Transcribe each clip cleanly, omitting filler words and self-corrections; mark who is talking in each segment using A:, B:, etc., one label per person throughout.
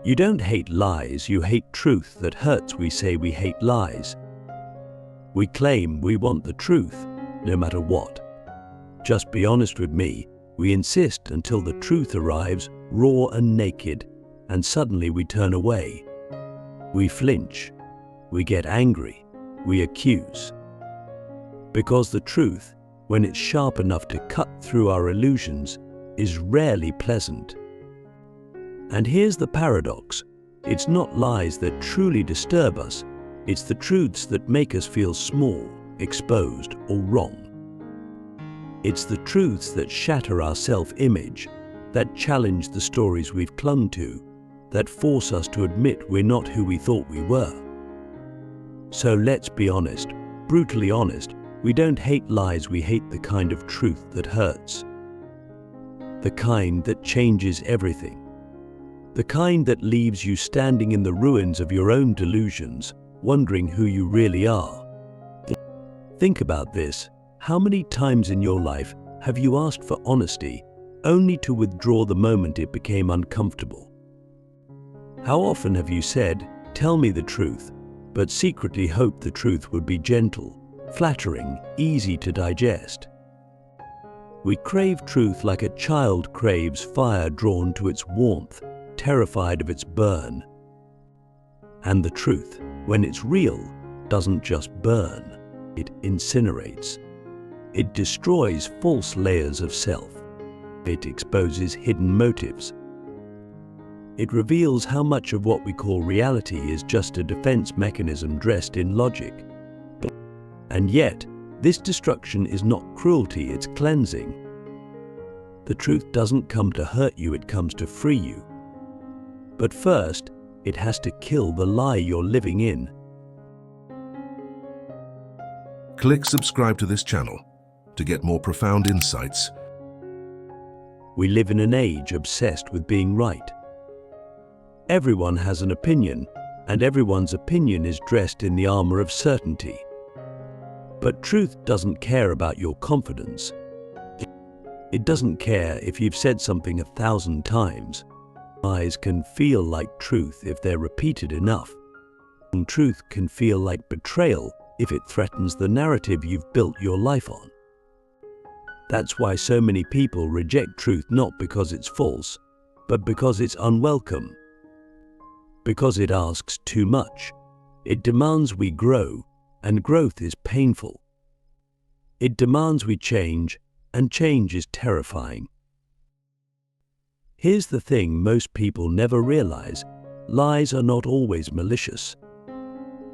A: You don't hate lies, you hate truth that hurts. We say we hate lies. We claim we want the truth, no matter what. Just be honest with me. We insist until the truth arrives, raw and naked, and suddenly we turn away. We flinch. We get angry. We accuse. Because the truth, when it's sharp enough to cut through our illusions, is rarely pleasant. And here's the paradox. It's not lies that truly disturb us. It's the truths that make us feel small, exposed, or wrong. It's the truths that shatter our self-image, that challenge the stories we've clung to, that force us to admit we're not who we thought we were. So let's be honest, brutally honest. We don't hate lies, we hate the kind of truth that hurts. The kind that changes everything. The kind that leaves you standing in the ruins of your own delusions, wondering who you really are. Think about this. How many times in your life have you asked for honesty, only to withdraw the moment it became uncomfortable? How often have you said, "Tell me the truth," but secretly hoped the truth would be gentle, flattering, easy to digest? We crave truth like a child craves fire, drawn to its warmth, terrified of its burn. And the truth, when it's real, doesn't just burn, it incinerates. It destroys false layers of self. It exposes hidden motives. It reveals how much of what we call reality is just a defense mechanism dressed in logic. And yet, this destruction is not cruelty, it's cleansing. The truth doesn't come to hurt you, it comes to free you. But first, it has to kill the lie you're living in.
B: Click subscribe to this channel to get more profound insights.
A: We live in an age obsessed with being right. Everyone has an opinion, and everyone's opinion is dressed in the armor of certainty. But truth doesn't care about your confidence. It doesn't care if you've said something 1,000 times. Lies can feel like truth if they're repeated enough. And truth can feel like betrayal if it threatens the narrative you've built your life on. That's why so many people reject truth, not because it's false, but because it's unwelcome. Because it asks too much. It demands we grow, and growth is painful. It demands we change, and change is terrifying. Here's the thing most people never realize. Lies are not always malicious.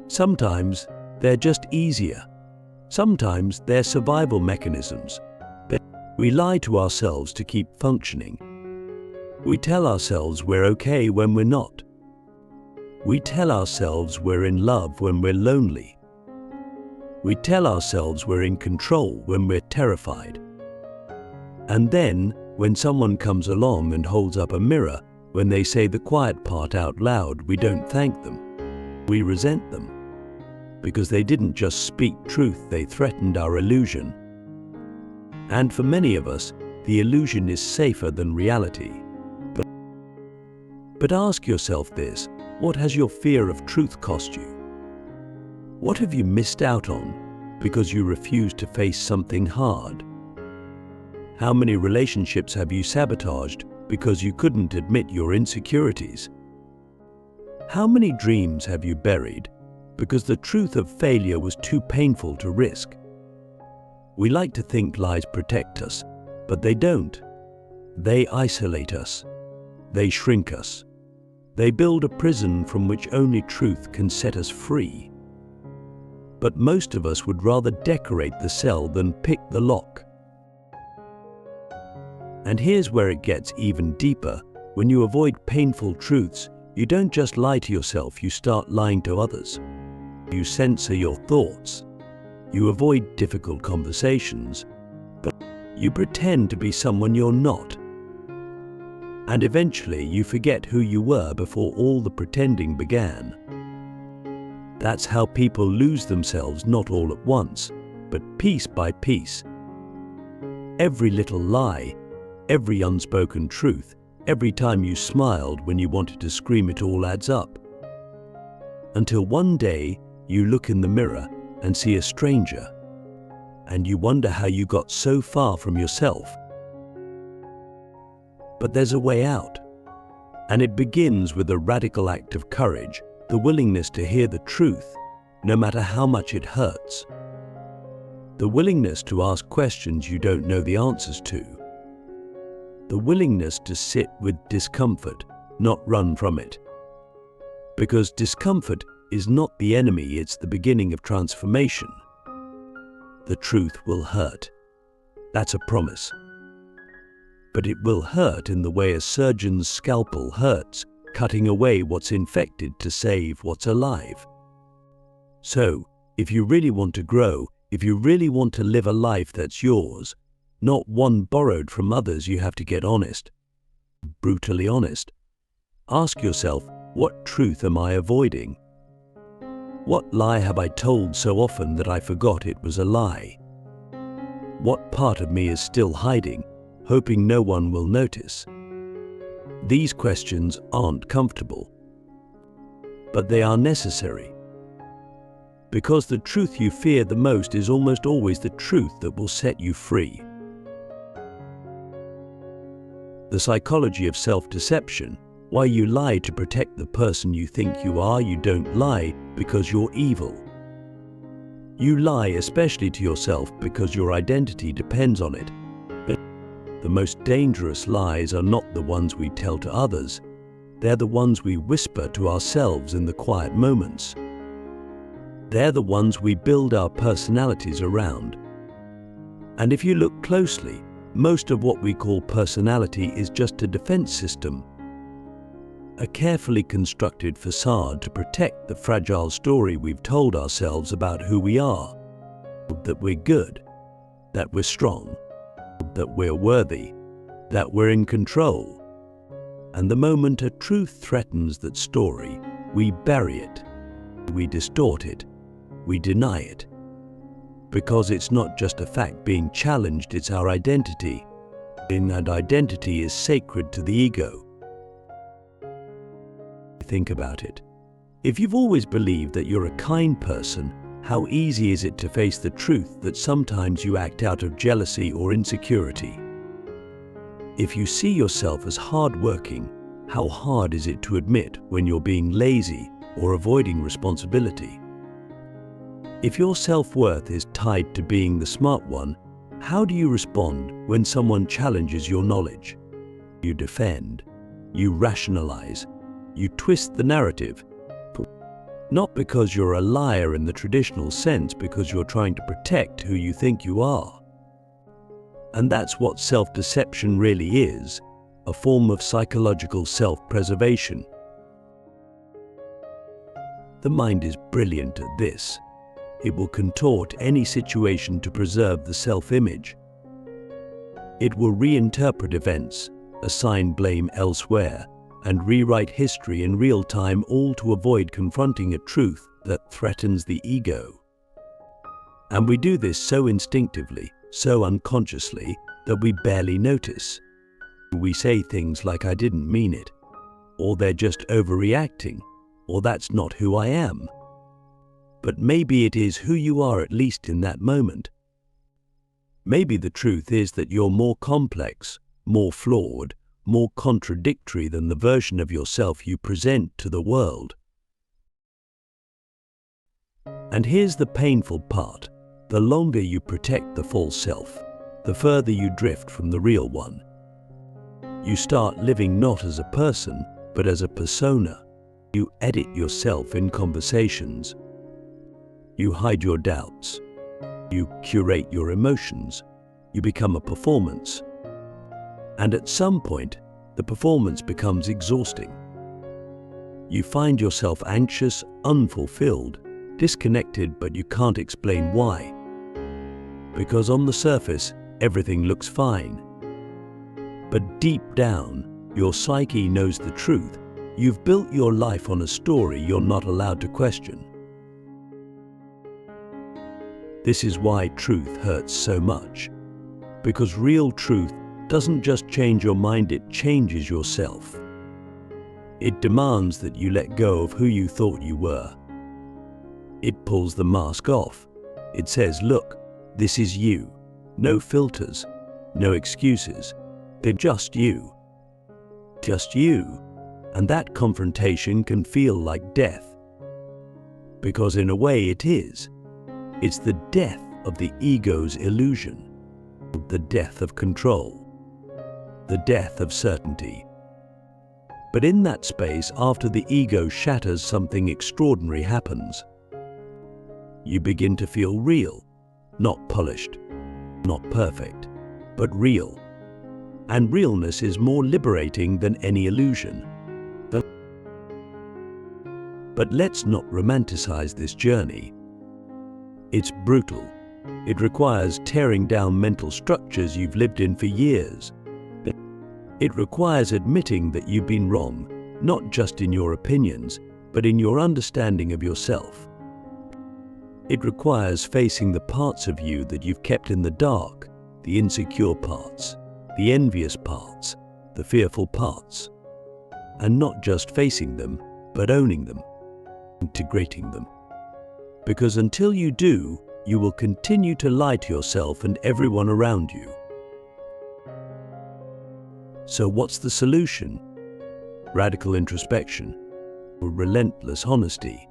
A: Sometimes they're just easier. Sometimes they're survival mechanisms. We lie to ourselves to keep functioning. We tell ourselves we're okay when we're not. We tell ourselves we're in love when we're lonely. We tell ourselves we're in control when we're terrified. And then, when someone comes along and holds up a mirror, when they say the quiet part out loud, we don't thank them. We resent them. Because they didn't just speak truth, they threatened our illusion. And for many of us, the illusion is safer than reality. But ask yourself this: what has your fear of truth cost you? What have you missed out on because you refuse to face something hard? How many relationships have you sabotaged because you couldn't admit your insecurities? How many dreams have you buried because the truth of failure was too painful to risk? We like to think lies protect us, but they don't. They isolate us. They shrink us. They build a prison from which only truth can set us free. But most of us would rather decorate the cell than pick the lock. And here's where it gets even deeper. When you avoid painful truths, you don't just lie to yourself, you start lying to others. You censor your thoughts. You avoid difficult conversations, but you pretend to be someone you're not. And eventually you forget who you were before all the pretending began. That's how people lose themselves, not all at once, but piece by piece. Every little lie, every unspoken truth, Every time you smiled when you wanted to scream, it all adds up. Until one day you look in the mirror and see a stranger, and you wonder how you got so far from yourself. But there's a way out, and it begins with a radical act of courage, the willingness to hear the truth, no matter how much it hurts. The willingness to ask questions you don't know the answers to. The willingness to sit with discomfort, not run from it. Because discomfort is not the enemy, it's the beginning of transformation. The truth will hurt. That's a promise. But it will hurt in the way a surgeon's scalpel hurts, cutting away what's infected to save what's alive. So, if you really want to grow, if you really want to live a life that's yours, not one borrowed from others, you have to get honest. Brutally honest. Ask yourself, what truth am I avoiding? What lie have I told so often that I forgot it was a lie? What part of me is still hiding, hoping no one will notice? These questions aren't comfortable, but they are necessary. Because the truth you fear the most is almost always the truth that will set you free. The psychology of self-deception, why you lie to protect the person you think you are. You don't lie because you're evil. You lie especially to yourself because your identity depends on it. But the most dangerous lies are not the ones we tell to others. They're the ones we whisper to ourselves in the quiet moments. They're the ones we build our personalities around. And if you look closely, most of what we call personality is just a defense system. A carefully constructed facade to protect the fragile story we've told ourselves about who we are. That we're good, that we're strong, that we're worthy, that we're in control. And the moment a truth threatens that story, we bury it, we distort it, we deny it. Because it's not just a fact being challenged, it's our identity. And that identity is sacred to the ego. Think about it. If you've always believed that you're a kind person, how easy is it to face the truth that sometimes you act out of jealousy or insecurity? If you see yourself as hardworking, how hard is it to admit when you're being lazy or avoiding responsibility? If your self-worth is tied to being the smart one, how do you respond when someone challenges your knowledge? You defend, you rationalize, you twist the narrative. Not because you're a liar in the traditional sense, because you're trying to protect who you think you are. And that's what self-deception really is, a form of psychological self-preservation. The mind is brilliant at this. It will contort any situation to preserve the self-image. It will reinterpret events, assign blame elsewhere, and rewrite history in real time, all to avoid confronting a truth that threatens the ego. And we do this so instinctively, so unconsciously, that we barely notice. We say things like, "I didn't mean it," or "they're just overreacting," or "that's not who I am." But maybe it is who you are, at least in that moment. Maybe the truth is that you're more complex, more flawed, more contradictory than the version of yourself you present to the world. And here's the painful part. The longer you protect the false self, the further you drift from the real one. You start living not as a person, but as a persona. You edit yourself in conversations. You hide your doubts. You curate your emotions. You become a performance. And at some point, the performance becomes exhausting. You find yourself anxious, unfulfilled, disconnected, but you can't explain why. Because on the surface, everything looks fine. But deep down, your psyche knows the truth. You've built your life on a story you're not allowed to question. This is why truth hurts so much. Because real truth doesn't just change your mind, it changes yourself. It demands that you let go of who you thought you were. It pulls the mask off. It says, look, this is you. No filters, no excuses. They're just you. Just you. And that confrontation can feel like death. Because in a way it is. It's the death of the ego's illusion. The death of control. The death of certainty. But in that space, after the ego shatters, something extraordinary happens. You begin to feel real, not polished, not perfect, but real. And realness is more liberating than any illusion. But let's not romanticize this journey. It's brutal. It requires tearing down mental structures you've lived in for years. It requires admitting that you've been wrong, not just in your opinions, but in your understanding of yourself. It requires facing the parts of you that you've kept in the dark, the insecure parts, the envious parts, the fearful parts. And not just facing them, but owning them, integrating them. Because until you do, you will continue to lie to yourself and everyone around you. So what's the solution? Radical introspection, or relentless honesty.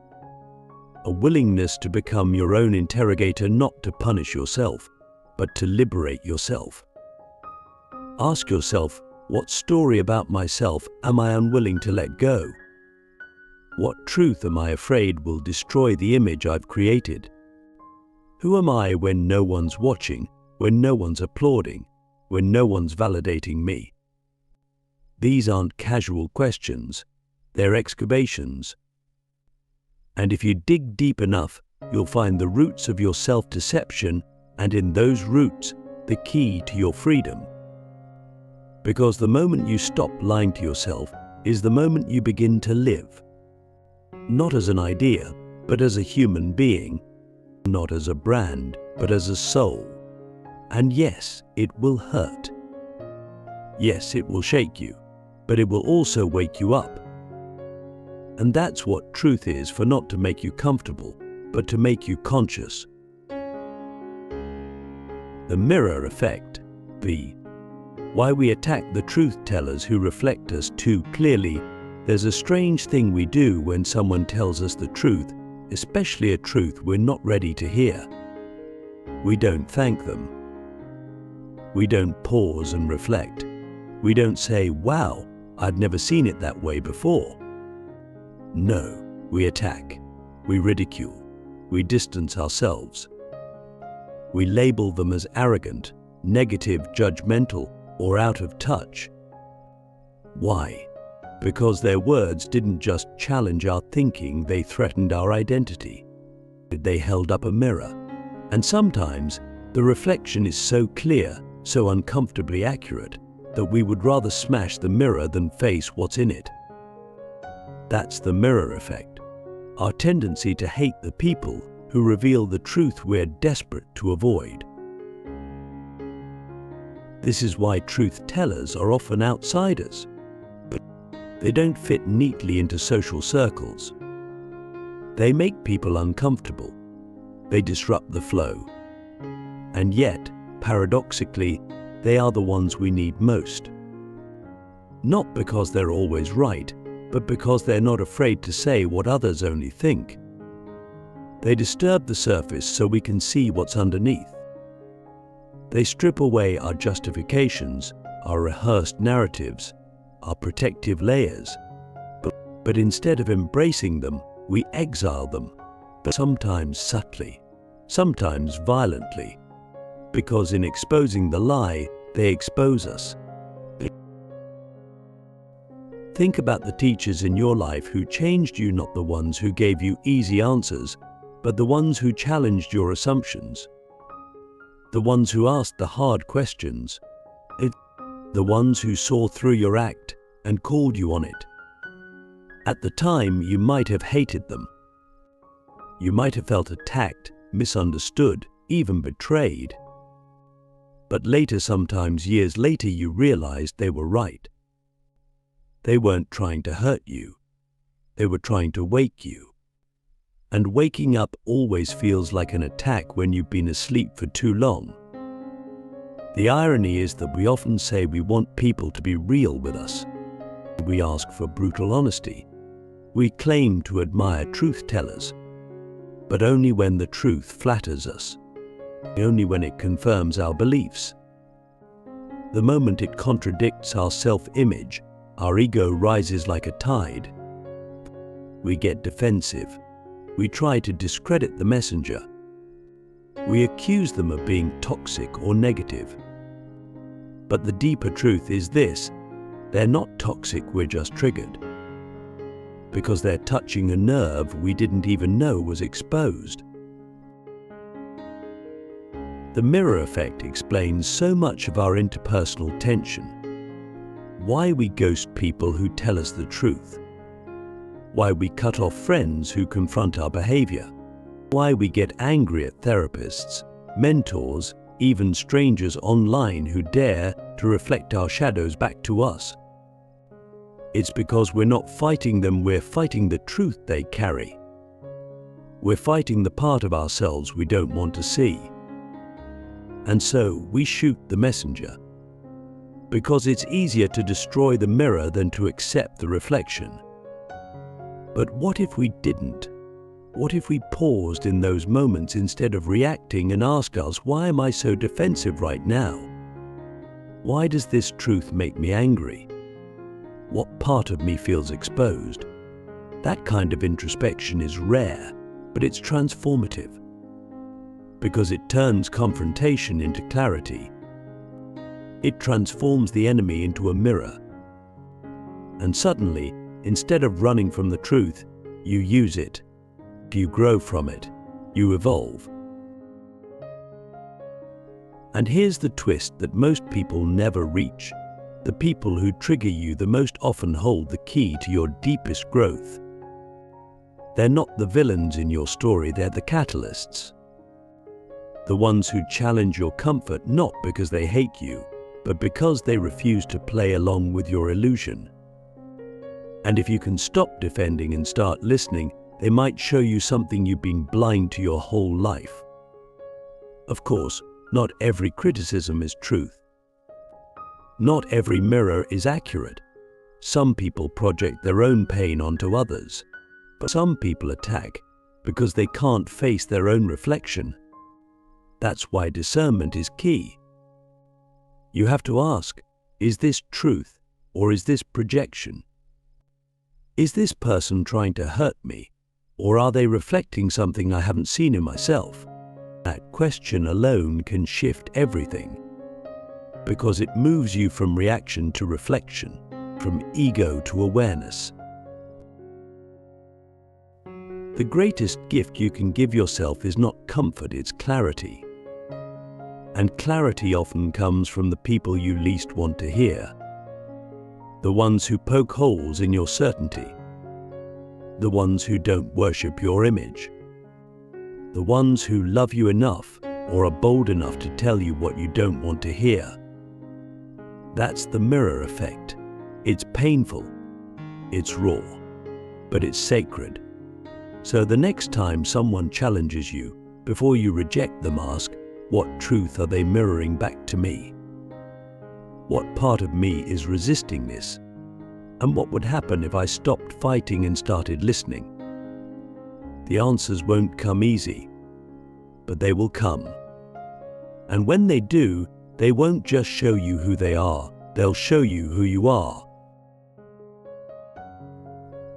A: A willingness to become your own interrogator, not to punish yourself, but to liberate yourself. Ask yourself, what story about myself am I unwilling to let go? What truth am I afraid will destroy the image I've created? Who am I when no one's watching, when no one's applauding, when no one's validating me? These aren't casual questions, they're excavations. And if you dig deep enough, you'll find the roots of your self-deception, and in those roots, the key to your freedom. Because the moment you stop lying to yourself is the moment you begin to live. Not as an idea, but as a human being. Not as a brand, but as a soul. And yes, it will hurt. Yes, it will shake you, but it will also wake you up. And that's what truth is, for not to make you comfortable, but to make you conscious. The mirror effect. B. Why we attack the truth tellers who reflect us too clearly. There's a strange thing we do when someone tells us the truth, especially a truth we're not ready to hear. We don't thank them. We don't pause and reflect. We don't say, wow, I'd never seen it that way before. No, we attack. We ridicule. We distance ourselves. We label them as arrogant, negative, judgmental, or out of touch. Why? Because their words didn't just challenge our thinking, they threatened our identity. They held up a mirror. And sometimes the reflection is so clear, so uncomfortably accurate, that we would rather smash the mirror than face what's in it. That's the mirror effect. Our tendency to hate the people who reveal the truth we're desperate to avoid. This is why truth tellers are often outsiders. They don't fit neatly into social circles. They make people uncomfortable. They disrupt the flow. And yet, paradoxically, they are the ones we need most. Not because they're always right, but because they're not afraid to say what others only think. They disturb the surface so we can see what's underneath. They strip away our justifications, our rehearsed narratives, our protective layers. But instead of embracing them, we exile them, but sometimes subtly, sometimes violently, because in exposing the lie, they expose us. Think about the teachers in your life who changed you, not the ones who gave you easy answers, but the ones who challenged your assumptions. The ones who asked the hard questions. The ones who saw through your act and called you on it. At the time, you might have hated them. You might have felt attacked, misunderstood, even betrayed. But later, sometimes years later, you realized they were right. They weren't trying to hurt you. They were trying to wake you. And waking up always feels like an attack when you've been asleep for too long. The irony is that we often say we want people to be real with us. We ask for brutal honesty. We claim to admire truth-tellers, but only when the truth flatters us, only when it confirms our beliefs. The moment it contradicts our self-image, our ego rises like a tide. We get defensive. We try to discredit the messenger. We accuse them of being toxic or negative. But the deeper truth is this: they're not toxic, we're just triggered. Because they're touching a nerve we didn't even know was exposed. The mirror effect explains so much of our interpersonal tension. Why we ghost people who tell us the truth. Why we cut off friends who confront our behavior. Why we get angry at therapists, mentors, even strangers online who dare to reflect our shadows back to us. It's because we're not fighting them, we're fighting the truth they carry. We're fighting the part of ourselves we don't want to see. And so we shoot the messenger. Because it's easier to destroy the mirror than to accept the reflection. But what if we didn't? What if we paused in those moments instead of reacting and asked us, why am I so defensive right now? Why does this truth make me angry? What part of me feels exposed? That kind of introspection is rare, but it's transformative. Because it turns confrontation into clarity. It transforms the enemy into a mirror. And suddenly, instead of running from the truth, you use it. You grow from it. You evolve. And here's the twist that most people never reach. The people who trigger you the most often hold the key to your deepest growth. They're not the villains in your story, they're the catalysts. The ones who challenge your comfort not because they hate you, but because they refuse to play along with your illusion. And if you can stop defending and start listening, they might show you something you've been blind to your whole life. Of course, not every criticism is truth. Not every mirror is accurate. Some people project their own pain onto others, but some people attack because they can't face their own reflection. That's why discernment is key. You have to ask, is this truth or is this projection? Is this person trying to hurt me? Or are they reflecting something I haven't seen in myself? That question alone can shift everything. Because it moves you from reaction to reflection, from ego to awareness. The greatest gift you can give yourself is not comfort, it's clarity. And clarity often comes from the people you least want to hear. The ones who poke holes in your certainty. The ones who don't worship your image. The ones who love you enough or are bold enough to tell you what you don't want to hear. That's the mirror effect. It's painful, it's raw, but it's sacred. So the next time someone challenges you, before you reject them, ask, what truth are they mirroring back to me? What part of me is resisting this? And what would happen if I stopped fighting and started listening? The answers won't come easy, but they will come. And when they do, they won't just show you who they are, they'll show you who you are.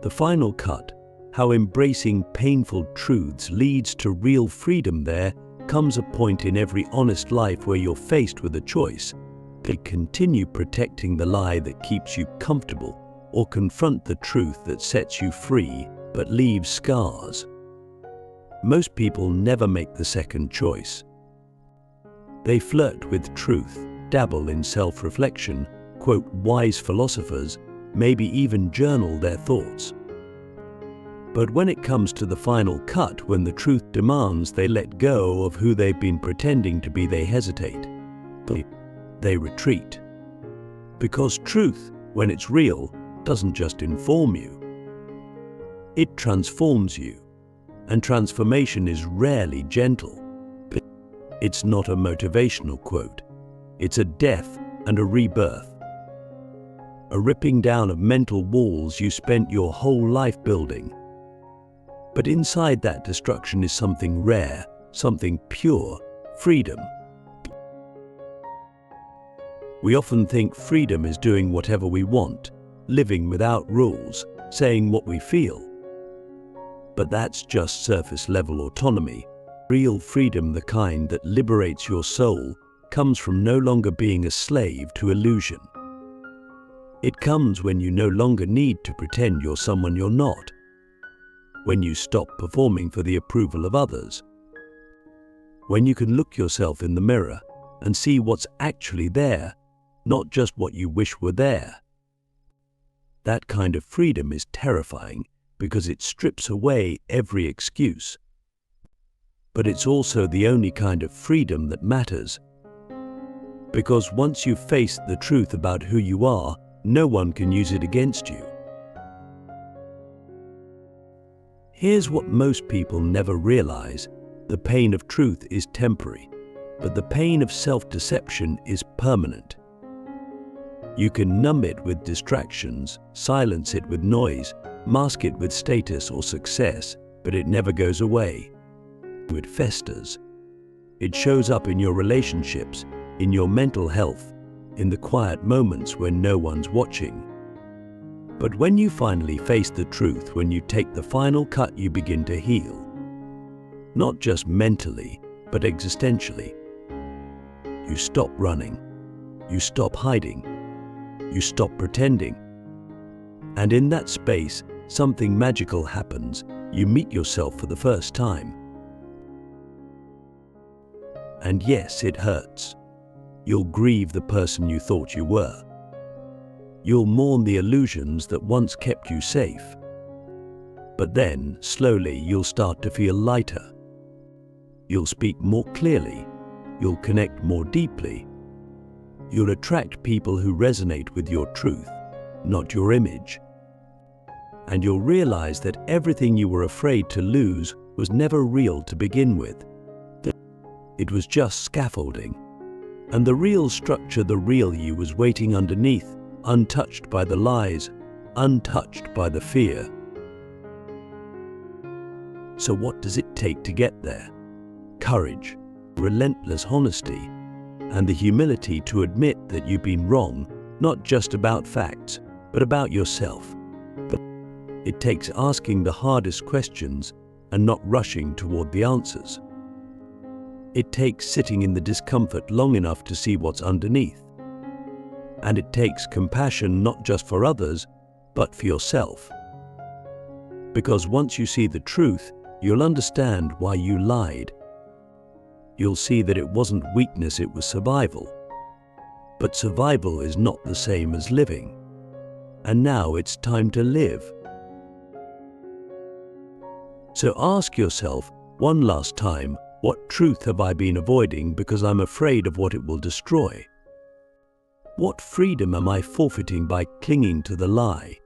A: The final cut, how embracing painful truths leads to real freedom. There comes a point in every honest life where you're faced with a choice. To continue protecting the lie that keeps you comfortable, or confront the truth that sets you free but leaves scars. Most people never make the second choice. They flirt with truth, dabble in self-reflection, quote wise philosophers, maybe even journal their thoughts. But when it comes to the final cut, when the truth demands they let go of who they've been pretending to be, they hesitate. They retreat. Because truth, when it's real, doesn't just inform you. It transforms you. And transformation is rarely gentle. It's not a motivational quote. It's a death and a rebirth. A ripping down of mental walls you spent your whole life building. But inside that destruction is something rare, something pure, freedom. We often think freedom is doing whatever we want, living without rules, saying what we feel. But that's just surface-level autonomy. Real freedom, the kind that liberates your soul, comes from no longer being a slave to illusion. It comes when you no longer need to pretend you're someone you're not. When you stop performing for the approval of others. When you can look yourself in the mirror and see what's actually there, not just what you wish were there. That kind of freedom is terrifying because it strips away every excuse. But it's also the only kind of freedom that matters. Because once you've faced the truth about who you are, no one can use it against you. Here's what most people never realize. The pain of truth is temporary, but the pain of self-deception is permanent. You can numb it with distractions, silence it with noise, mask it with status or success, but it never goes away. It festers. It shows up in your relationships, in your mental health, in the quiet moments when no one's watching. But when you finally face the truth, when you take the final cut, you begin to heal. Not just mentally, but existentially. You stop running. You stop hiding. You stop pretending. And in that space, something magical happens. You meet yourself for the first time. And yes, it hurts. You'll grieve the person you thought you were. You'll mourn the illusions that once kept you safe. But then, slowly, you'll start to feel lighter. You'll speak more clearly. You'll connect more deeply. You'll attract people who resonate with your truth, not your image. And you'll realize that everything you were afraid to lose was never real to begin with. It was just scaffolding. And the real structure, the real you, was waiting underneath, untouched by the lies, untouched by the fear. So what does it take to get there? Courage, relentless honesty, and the humility to admit that you've been wrong, not just about facts, but about yourself. But it takes asking the hardest questions and not rushing toward the answers. It takes sitting in the discomfort long enough to see what's underneath. And it takes compassion not just for others, but for yourself. Because once you see the truth, you'll understand why you lied. You'll see that it wasn't weakness, it was survival. But survival is not the same as living. And now it's time to live. So ask yourself one last time, what truth have I been avoiding because I'm afraid of what it will destroy? What freedom am I forfeiting by clinging to the lie?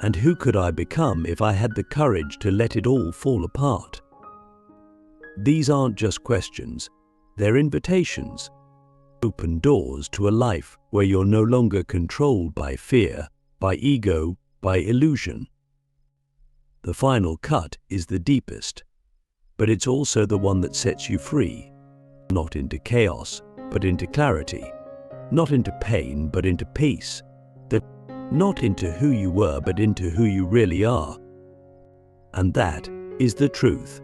A: And who could I become if I had the courage to let it all fall apart? These aren't just questions, they're invitations. Open doors to a life where you're no longer controlled by fear, by ego, by illusion. The final cut is the deepest, but it's also the one that sets you free. Not into chaos, but into clarity. Not into pain, but into peace. Not into who you were, but into who you really are. And that is the truth.